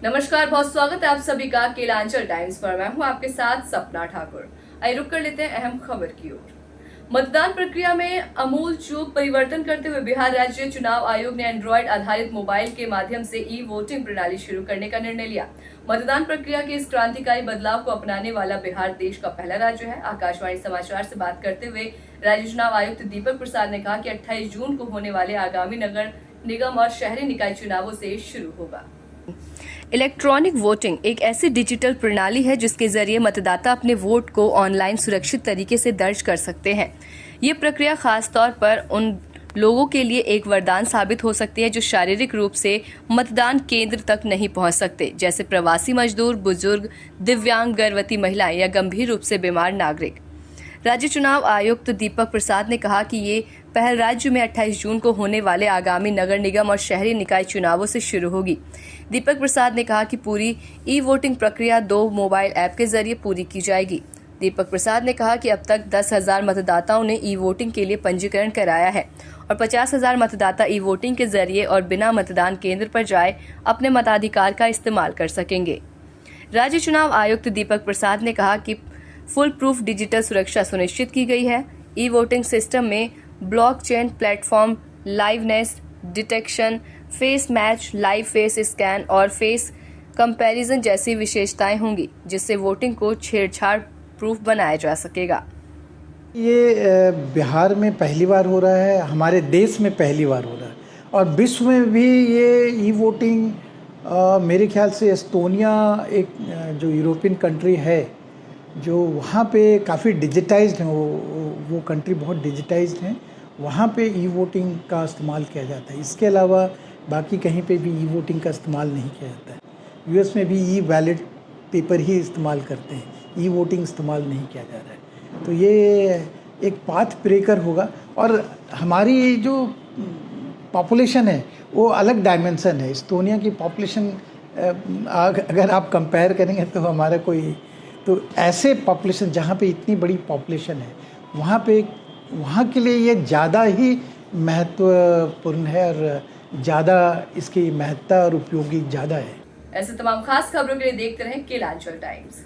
नमस्कार, बहुत स्वागत है आप सभी का केलांचल टाइम्स पर। मैं हूं आपके साथ सपना ठाकुर। आइए रुक कर लेते हैं अहम खबर की ओर। मतदान प्रक्रिया में आमूलचूल परिवर्तन करते हुए बिहार राज्य चुनाव आयोग ने एंड्रॉइड आधारित मोबाइल के माध्यम से ई वोटिंग प्रणाली शुरू करने का निर्णय लिया। मतदान प्रक्रिया के इस क्रांतिकारी बदलाव को अपनाने वाला बिहार देश का पहला राज्य है। आकाशवाणी समाचार से बात करते हुए राज्य चुनाव आयुक्त दीपक प्रसाद ने कहा कि 28 जून को होने वाले आगामी नगर निगम और शहरी निकाय चुनावों से शुरू होगा। इलेक्ट्रॉनिक वोटिंग एक ऐसी डिजिटल प्रणाली है जिसके जरिए मतदाता अपने वोट को ऑनलाइन सुरक्षित तरीके से दर्ज कर सकते हैं। ये प्रक्रिया खास तौर पर उन लोगों के लिए एक वरदान साबित हो सकती है जो शारीरिक रूप से मतदान केंद्र तक नहीं पहुंच सकते, जैसे प्रवासी मजदूर, बुजुर्ग, दिव्यांग, गर्भवती महिलाएं या गंभीर रूप से बीमार नागरिक। राज्य चुनाव आयुक्त दीपक प्रसाद ने कहा कि ये पहल राज्य में 28 जून को होने वाले आगामी नगर निगम और शहरी निकाय चुनावों से शुरू होगी। दीपक प्रसाद ने कहा कि पूरी ई वोटिंग प्रक्रिया 2 मोबाइल ऐप के जरिए पूरी की जाएगी। दीपक प्रसाद ने कहा कि अब तक 10,000 मतदाताओं ने ई वोटिंग के लिए पंजीकरण कराया है और 50,000 मतदाता ई वोटिंग के जरिए और बिना मतदान केंद्र पर जाए अपने मताधिकार का इस्तेमाल कर सकेंगे। राज्य चुनाव आयुक्त दीपक प्रसाद ने कहा कि फुल प्रूफ डिजिटल सुरक्षा सुनिश्चित की गई है। ई वोटिंग सिस्टम में blockchain platform, liveness detection, face match, live face scan और फेस कंपैरिजन जैसी विशेषताएं होंगी, जिससे वोटिंग को छेड़छाड़ प्रूफ बनाया जा सकेगा। ये बिहार में पहली बार हो रहा है, हमारे देश में पहली बार हो रहा है और विश्व में भी ये ई वोटिंग मेरे ख्याल से एस्टोनिया एक जो यूरोपियन कंट्री है जो वहाँ पे काफ़ी डिजिटाइज्ड है, वो कंट्री बहुत डिजिटाइज्ड है, वहाँ पे ई वोटिंग का इस्तेमाल किया जाता है। इसके अलावा बाकी कहीं पे भी ई वोटिंग का इस्तेमाल नहीं किया जाता है। यूएस में भी ई बैलेट पेपर ही इस्तेमाल करते हैं, ई वोटिंग इस्तेमाल नहीं किया जा रहा है। तो ये एक पाथ ब्रेकर होगा और हमारी जो पॉपुलेशन है वो अलग डायमेंशन है। एस्टोनिया की पॉपुलेशन अगर आप कंपेयर करेंगे तो हमारा कोई तो ऐसे पॉपुलेशन जहाँ पे इतनी बड़ी पॉपुलेशन है वहाँ के लिए ये ज़्यादा ही महत्वपूर्ण है और ज़्यादा इसकी महत्ता और उपयोगी ज़्यादा है। ऐसे तमाम खास खबरों के लिए देखते रहें केलांचल टाइम्स।